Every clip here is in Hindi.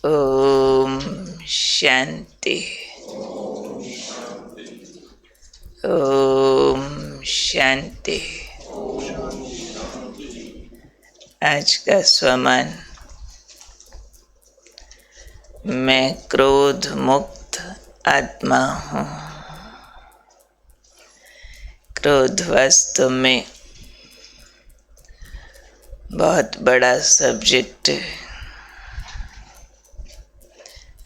ओम शांति। ओम शांति। आज का स्वमान, मैं क्रोध मुक्त आत्मा हूँ। क्रोध वास्तव में बहुत बड़ा सब्जेक्ट है।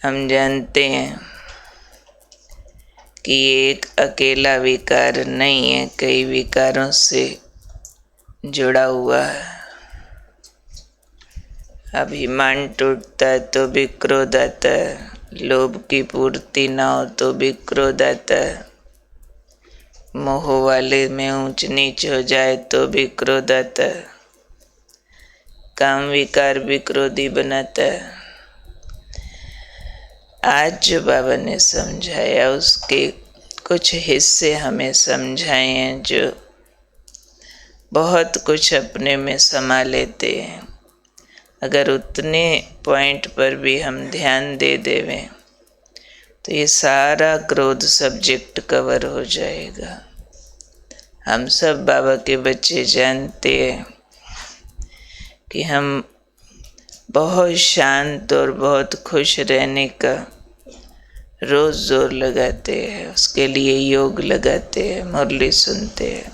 हम जानते हैं कि ये एक अकेला विकार नहीं है, कई विकारों से जुड़ा हुआ है। अभिमान टूटता है तो भी क्रोध आता है, लोभ की पूर्ति ना हो तो भी क्रोध आता है, मोह वाले में ऊंच नीच हो जाए तो भी क्रोध आता है, काम विकार भी क्रोधी बनाता है। आज जो बाबा ने समझाया उसके कुछ हिस्से हमें समझाए हैं जो बहुत कुछ अपने में समा लेते हैं। अगर उतने पॉइंट पर भी हम ध्यान दे देवें तो ये सारा क्रोध सब्जेक्ट कवर हो जाएगा। हम सब बाबा के बच्चे जानते हैं कि हम बहुत शांत और बहुत खुश रहने का रोज़ जोर लगाते हैं, उसके लिए योग लगाते हैं, मुरली सुनते हैं,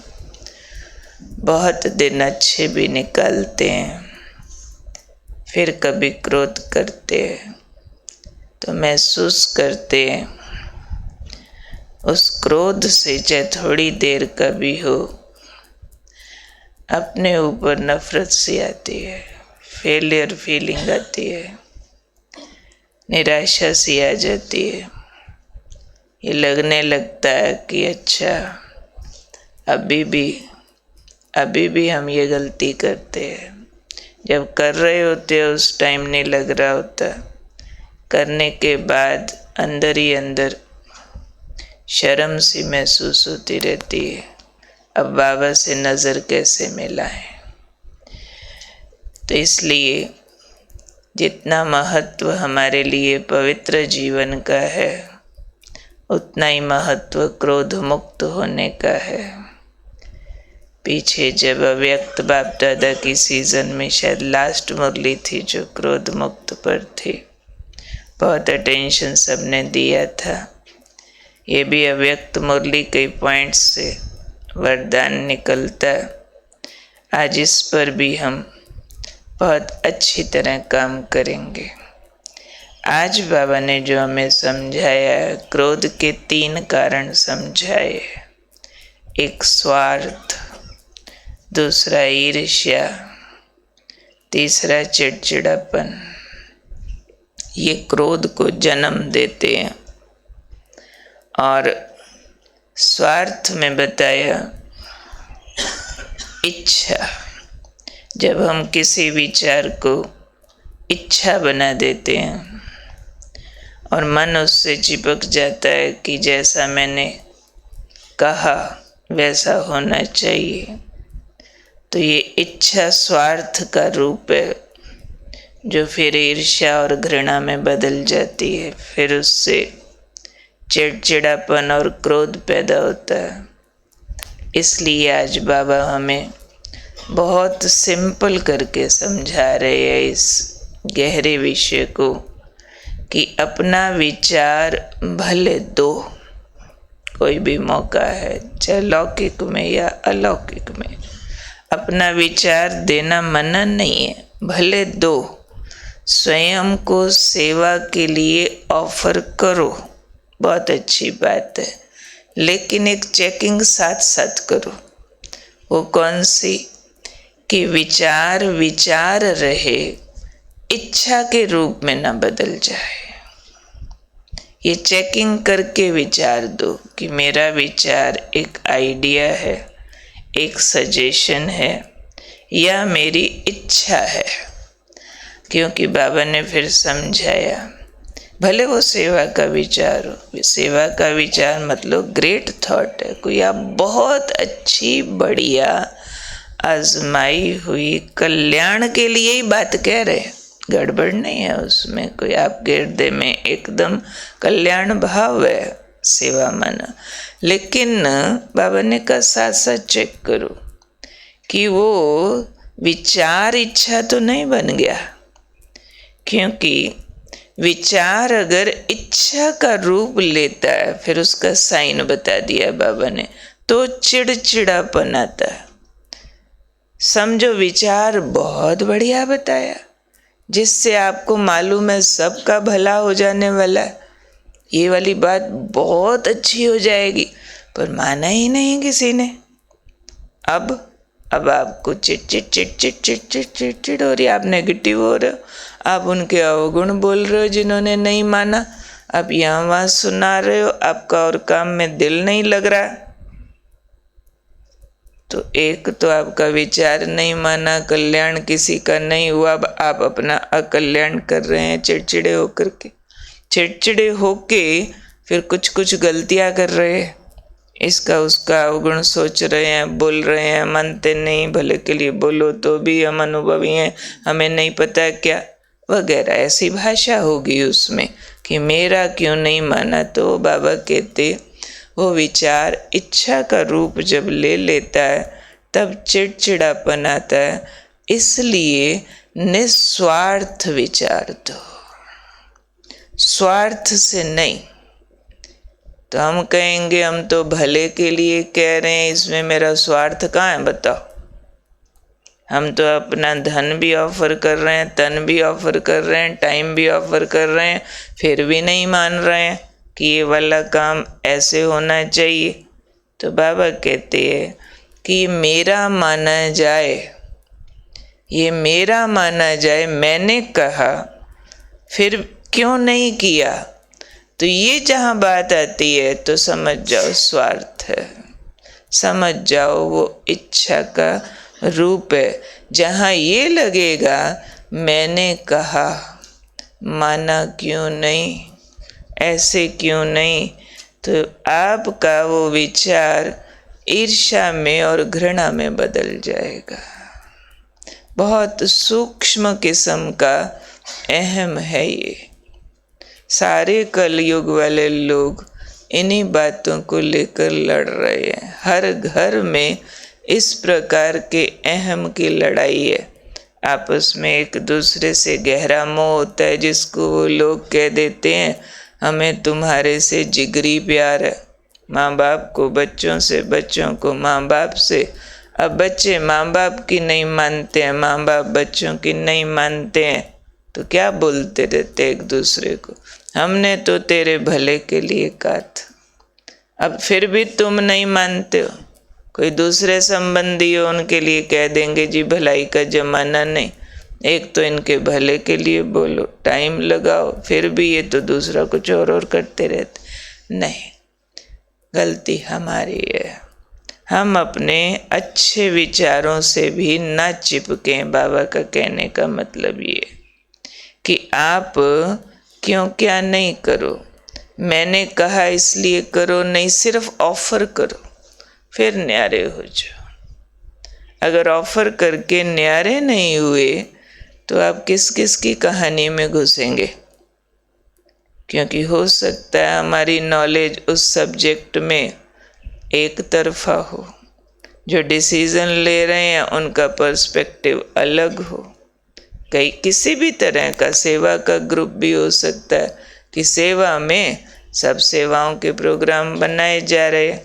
बहुत दिन अच्छे भी निकालते हैं, फिर कभी क्रोध करते हैं तो महसूस करते हैं उस क्रोध से चाहे थोड़ी देर का भी हो अपने ऊपर नफरत सी आती है, फेलियर फीलिंग आती है, निराशा सी आ जाती है। ये लगने लगता है कि अच्छा अभी भी हम ये गलती करते हैं। जब कर रहे होते हैं उस टाइम नहीं लग रहा होता, करने के बाद अंदर ही अंदर शर्म सी महसूस होती रहती है। अब बाबा से नज़र कैसे मिलाएं। तो इसलिए जितना महत्व हमारे लिए पवित्र जीवन का है उतना ही महत्व क्रोध मुक्त होने का है। पीछे जब अव्यक्त बाप दादा की सीज़न में शायद लास्ट मुरली थी जो क्रोध मुक्त पर थी, बहुत अटेंशन सबने दिया था। ये भी अव्यक्त मुरली कई पॉइंट्स से वरदान निकलता। आज इस पर भी हम बहुत अच्छी तरह काम करेंगे। आज बाबा ने जो हमें समझाया, क्रोध के 3 कारण समझाए। एक स्वार्थ, दूसरा ईर्ष्या, तीसरा चिड़चिड़ापन। ये क्रोध को जन्म देते हैं। और स्वार्थ में बताया इच्छा, जब हम किसी विचार को इच्छा बना देते हैं और मन उससे चिपक जाता है कि जैसा मैंने कहा वैसा होना चाहिए, तो ये इच्छा स्वार्थ का रूप है जो फिर ईर्ष्या और घृणा में बदल जाती है। फिर उससे चिड़चिड़ापन और क्रोध पैदा होता है। इसलिए आज बाबा हमें बहुत सिंपल करके समझा रहे हैं इस गहरे विषय को कि अपना विचार भले दो, कोई भी मौका है, चाहे लौकिक में या अलौकिक में, अपना विचार देना मना नहीं है, भले दो। स्वयं को सेवा के लिए ऑफर करो, बहुत अच्छी बात है, लेकिन एक चेकिंग साथ साथ करो। वो कौन सी? कि विचार विचार रहे, इच्छा के रूप में न बदल जाए। ये चेकिंग करके विचार दो कि मेरा विचार एक आइडिया है, एक सजेशन है या मेरी इच्छा है। क्योंकि बाबा ने फिर समझाया, भले वो सेवा का विचार हो, सेवा का विचार मतलब ग्रेट थॉट है, कोई आप बहुत अच्छी बढ़िया आजमाई हुई कल्याण के लिए ही बात कह रहे हैं, गड़बड़ नहीं है उसमें कोई, आपके हृदय में एकदम कल्याण भाव है, सेवा माना। लेकिन बाबा ने कहा साथ साथ चेक करो कि वो विचार इच्छा तो नहीं बन गया, क्योंकि विचार अगर इच्छा का रूप लेता है, फिर उसका साइन बता दिया बाबा ने, तो चिड़चिड़ापन आता है। समझो विचार बहुत बढ़िया बताया, जिससे आपको मालूम है सबका भला हो जाने वाला है, ये वाली बात बहुत अच्छी हो जाएगी, पर माना ही नहीं किसी ने। अब आपको चिट हो रही, आप नेगेटिव हो रहे हो, आप उनके अवगुण बोल रहे हो जिन्होंने नहीं माना, आप यहाँ वहाँ सुना रहे हो, आपका और काम में दिल नहीं लग रहा। तो एक तो आपका विचार नहीं माना, कल्याण किसी का नहीं हुआ, अब आप अपना अकल्याण कर रहे हैं चिड़चिड़े होकर के। चिड़चिड़े होके फिर कुछ कुछ गलतियां कर रहे हैं, इसका उसका अवगुण सोच रहे हैं, बोल रहे हैं, मानते नहीं, भले के लिए बोलो तो भी हम अनुभवी हैं, हमें नहीं पता क्या वगैरह, ऐसी भाषा होगी उसमें कि मेरा क्यों नहीं माना। तो बाबा कहते वो विचार इच्छा का रूप जब ले लेता है तब चिड़चिड़ापन आता है, इसलिए निस्वार्थ विचार दो, स्वार्थ से नहीं। तो हम कहेंगे हम तो भले के लिए कह रहे हैं, इसमें मेरा स्वार्थ कहाँ है बताओ। हम तो अपना धन भी ऑफर कर रहे हैं, तन भी ऑफर कर रहे हैं, टाइम भी ऑफर कर रहे हैं, फिर भी नहीं मान रहे हैं कि ये वाला काम ऐसे होना चाहिए। तो बाबा कहते हैं कि मेरा माना जाए, ये मेरा माना जाए, मैंने कहा फिर क्यों नहीं किया, तो ये जहाँ बात आती है तो समझ जाओ स्वार्थ है, समझ जाओ वो इच्छा का रूप है। जहाँ ये लगेगा मैंने कहा, माना क्यों नहीं, ऐसे क्यों नहीं, तो आपका वो विचार ईर्ष्या में और घृणा में बदल जाएगा। बहुत सूक्ष्म किस्म का अहम है ये। सारे कलयुग वाले लोग इन्हीं बातों को लेकर लड़ रहे हैं। हर घर में इस प्रकार के अहम की लड़ाई है, आपस में एक दूसरे से गहरा मोह होता है, जिसको वो लोग कह देते हैं हमें तुम्हारे से जिगरी प्यार है। माँ बाप को बच्चों से, बच्चों को माँ बाप से। अब बच्चे माँ बाप की नहीं मानते हैं, माँ बाप बच्चों की नहीं मानते हैं, तो क्या बोलते रहते एक दूसरे को, हमने तो तेरे भले के लिए कहा था, अब फिर भी तुम नहीं मानते हो। कोई दूसरे संबंधी हो उनके लिए कह देंगे जी भलाई का जमाना नहीं, एक तो इनके भले के लिए बोलो, टाइम लगाओ, फिर भी ये तो दूसरा कुछ और करते रहते। नहीं, गलती हमारी है, हम अपने अच्छे विचारों से भी ना चिपकें। बाबा का कहने का मतलब ये कि आप क्यों क्या नहीं करो, मैंने कहा इसलिए करो नहीं, सिर्फ ऑफर करो, फिर न्यारे हो जाओ। अगर ऑफर करके न्यारे नहीं हुए तो आप किस किस की कहानी में घुसेंगे, क्योंकि हो सकता है हमारी नॉलेज उस सब्जेक्ट में एक तरफा हो, जो डिसीजन ले रहे हैं उनका पर्सपेक्टिव अलग हो। कई किसी भी तरह का सेवा का ग्रुप भी हो सकता है कि सेवा में सब सेवाओं के प्रोग्राम बनाए जा रहे हैं,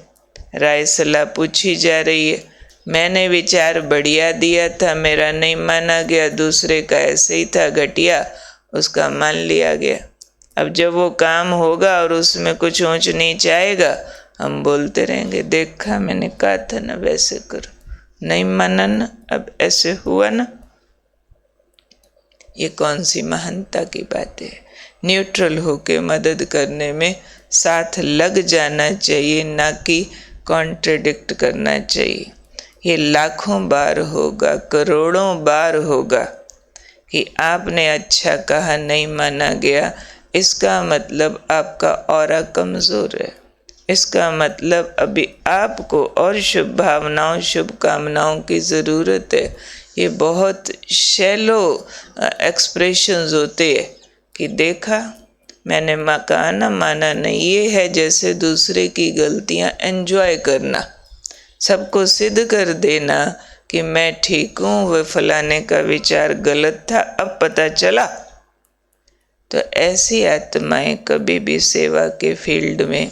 राय सलाह पूछी जा रही है, मैंने विचार बढ़िया दिया था, मेरा नहीं माना गया, दूसरे का ऐसे ही था घटिया, उसका मान लिया गया। अब जब वो काम होगा और उसमें कुछ ऊंच नीच आएगा, हम बोलते रहेंगे देखा मैंने कहा था ना वैसे करो, नहीं माना ना, अब ऐसे हुआ ना। ये कौन सी महानता की बात है। न्यूट्रल होके मदद करने में साथ लग जाना चाहिए, ना कि कॉन्ट्रडिक्ट करना चाहिए। ये लाखों बार होगा, करोड़ों बार होगा कि आपने अच्छा कहा नहीं माना गया, इसका मतलब आपका ऑरा कमज़ोर है, इसका मतलब अभी आपको और शुभ भावनाओं शुभकामनाओं की ज़रूरत है। ये बहुत शैलो एक्सप्रेशंस होते हैं कि देखा मैंने कहा माना नहीं। ये है जैसे दूसरे की गलतियां एंजॉय करना, सबको सिद्ध कर देना कि मैं ठीक हूँ, वह फलाने का विचार गलत था, अब पता चला। तो ऐसी आत्माएं कभी भी सेवा के फील्ड में,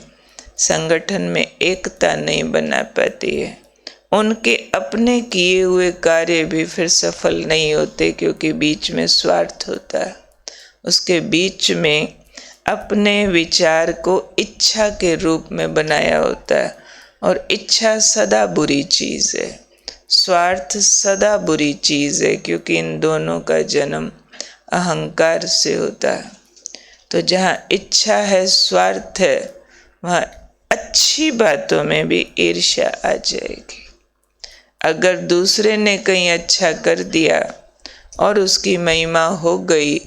संगठन में एकता नहीं बना पाती है। उनके अपने किए हुए कार्य भी फिर सफल नहीं होते, क्योंकि बीच में स्वार्थ होता है। उसके बीच में अपने विचार को इच्छा के रूप में बनाया होता है, और इच्छा सदा बुरी चीज़ है, स्वार्थ सदा बुरी चीज़ है, क्योंकि इन दोनों का जन्म अहंकार से होता है। तो जहाँ इच्छा है, स्वार्थ है, वहाँ अच्छी बातों में भी ईर्ष्या आ जाएगी। अगर दूसरे ने कहीं अच्छा कर दिया और उसकी महिमा हो गई,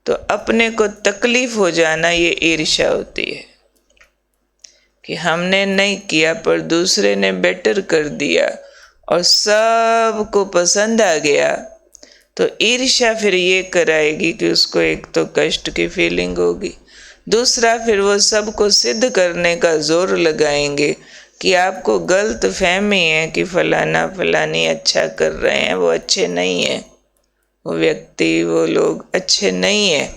तो अपने को तकलीफ हो जाना, ये ईर्ष्या होती है कि हमने नहीं किया पर दूसरे ने बेटर कर दिया और सबको पसंद आ गया। तो ईर्ष्या फिर ये कराएगी कि उसको एक तो कष्ट की फीलिंग होगी, दूसरा फिर वो सबको सिद्ध करने का जोर लगाएंगे कि आपको गलत फहमी है कि फलाना फलानी अच्छा कर रहे हैं, वो अच्छे नहीं है, वो व्यक्ति वो लोग अच्छे नहीं है।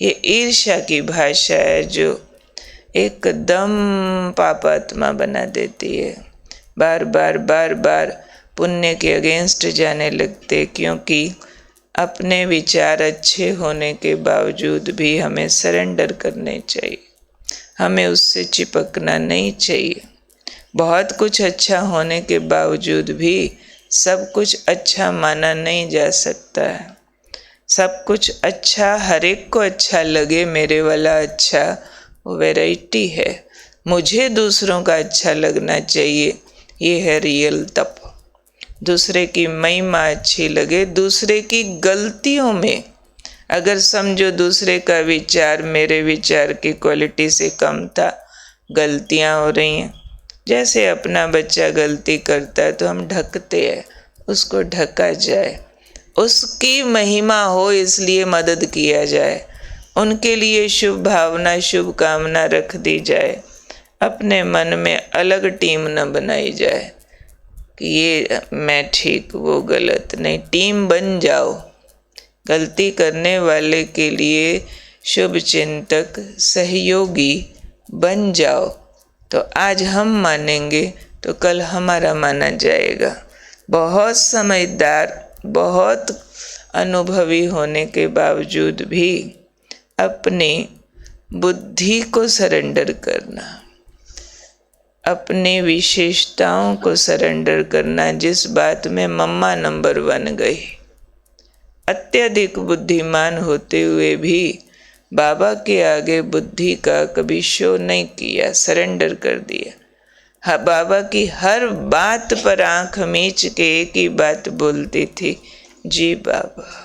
ये ईर्ष्या की भाषा है जो एकदम पापात्मा बना देती है। बार बार पुण्य के अगेंस्ट जाने लगते, क्योंकि अपने विचार अच्छे होने के बावजूद भी हमें सरेंडर करने चाहिए, हमें उससे चिपकना नहीं चाहिए। बहुत कुछ अच्छा होने के बावजूद भी सब कुछ अच्छा माना नहीं जा सकता है। सब कुछ अच्छा हर एक को अच्छा लगे, मेरे वाला अच्छा, वो वैरायटी है। मुझे दूसरों का अच्छा लगना चाहिए, ये है रियल तप। दूसरे की महिमा अच्छी लगे, दूसरे की गलतियों में अगर समझो दूसरे का विचार मेरे विचार की क्वालिटी से कम था, गलतियां हो रही हैं। जैसे अपना बच्चा गलती करता है तो हम ढकते हैं, उसको ढका जाए, उसकी महिमा हो इसलिए मदद किया जाए, उनके लिए शुभ भावना शुभ कामना रख दी जाए। अपने मन में अलग टीम न बनाई जाए कि ये मैं ठीक वो गलत, नहीं, टीम बन जाओ। गलती करने वाले के लिए शुभ चिंतक सहयोगी बन जाओ। तो आज हम मानेंगे तो कल हमारा माना जाएगा। बहुत समझदार, बहुत अनुभवी होने के बावजूद भी अपनी बुद्धि को सरेंडर करना, अपनी विशेषताओं को सरेंडर करना, जिस बात में मम्मा नंबर 1 गई, अत्यधिक बुद्धिमान होते हुए भी बाबा के आगे बुद्धि का कभी शो नहीं किया, सरेंडर कर दिया। हाँ, बाबा की हर बात पर आंख मीच के एक ही बात बोलती थी, जी बाबा।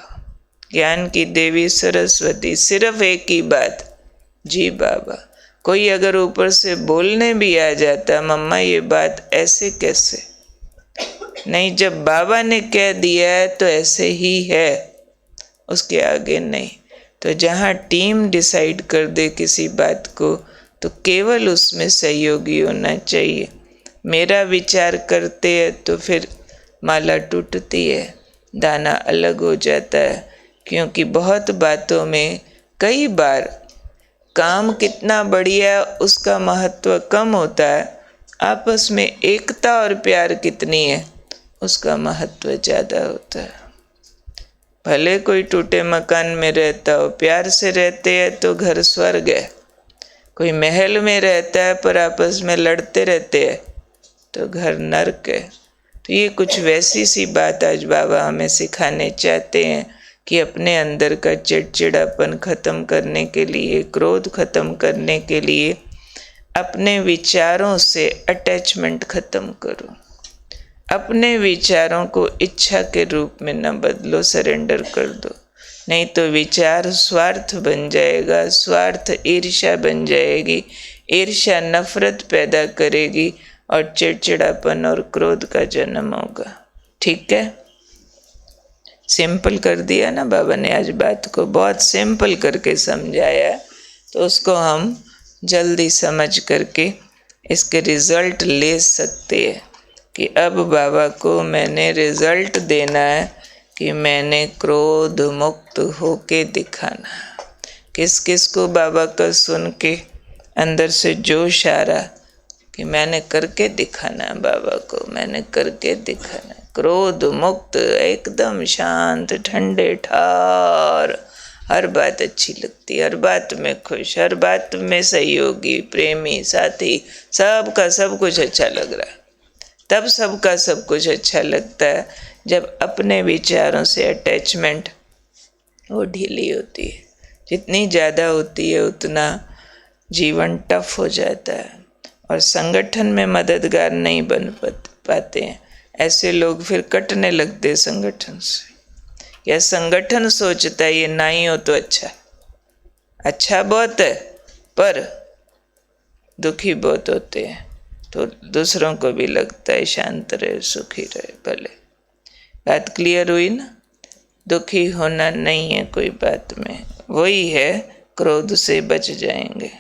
ज्ञान की देवी सरस्वती, सिर्फ एक ही बात, जी बाबा। कोई अगर ऊपर से बोलने भी आ जाता, मम्मा ये बात ऐसे कैसे, नहीं, जब बाबा ने कह दिया है तो ऐसे ही है, उसके आगे नहीं। तो जहाँ टीम डिसाइड कर दे किसी बात को, तो केवल उसमें सहयोगी होना चाहिए। मेरा विचार करते हैं तो फिर माला टूटती है, दाना अलग हो जाता है, क्योंकि बहुत बातों में कई बार काम कितना बढ़िया उसका महत्व कम होता है, आपस में एकता और प्यार कितनी है उसका महत्व ज़्यादा होता है। भले कोई टूटे मकान में रहता हो, प्यार से रहते हैं तो घर स्वर्ग है। कोई महल में रहता है पर आपस में लड़ते रहते हैं तो घर नर्क है। तो ये कुछ वैसी सी बात आज बाबा हमें सिखाने चाहते हैं कि अपने अंदर का चिड़चिड़ापन खत्म करने के लिए, क्रोध खत्म करने के लिए अपने विचारों से अटैचमेंट खत्म करो। अपने विचारों को इच्छा के रूप में न बदलो, सरेंडर कर दो, नहीं तो विचार स्वार्थ बन जाएगा, स्वार्थ ईर्ष्या बन जाएगी, ईर्ष्या नफरत पैदा करेगी और चिड़चिड़ापन और क्रोध का जन्म होगा। ठीक है। सिंपल कर दिया ना बाबा ने, आज बात को बहुत सिंपल करके समझाया, तो उसको हम जल्दी समझ करके इसके रिज़ल्ट ले सकते हैं कि अब बाबा को मैंने रिज़ल्ट देना है कि मैंने क्रोध मुक्त होके दिखाना। किस किस को बाबा का सुन के अंदर से जोश आ रहा कि मैंने करके दिखाना है, बाबा को मैंने करके दिखाना है। क्रोध मुक्त, एकदम शांत, ठंडे ठार, हर बात अच्छी लगती, हर बात में खुश, हर बात में सहयोगी, प्रेमी, साथी, सबका सब कुछ अच्छा लग रहा है। तब सबका सब कुछ अच्छा लगता है जब अपने विचारों से अटैचमेंट वो ढीली होती है। जितनी ज़्यादा होती है उतना जीवन टफ हो जाता है और संगठन में मददगार नहीं बन पाते हैं। ऐसे लोग फिर कटने लगते संगठन से, या संगठन सोचता है ये ना ही हो तो अच्छा बहुत है, पर दुखी बहुत होते हैं, तो दूसरों को भी लगता है शांत रहे, सुखी रहे, भले। बात क्लियर हुई ना? दुखी होना नहीं है कोई बात में, वही है क्रोध से बच जाएंगे।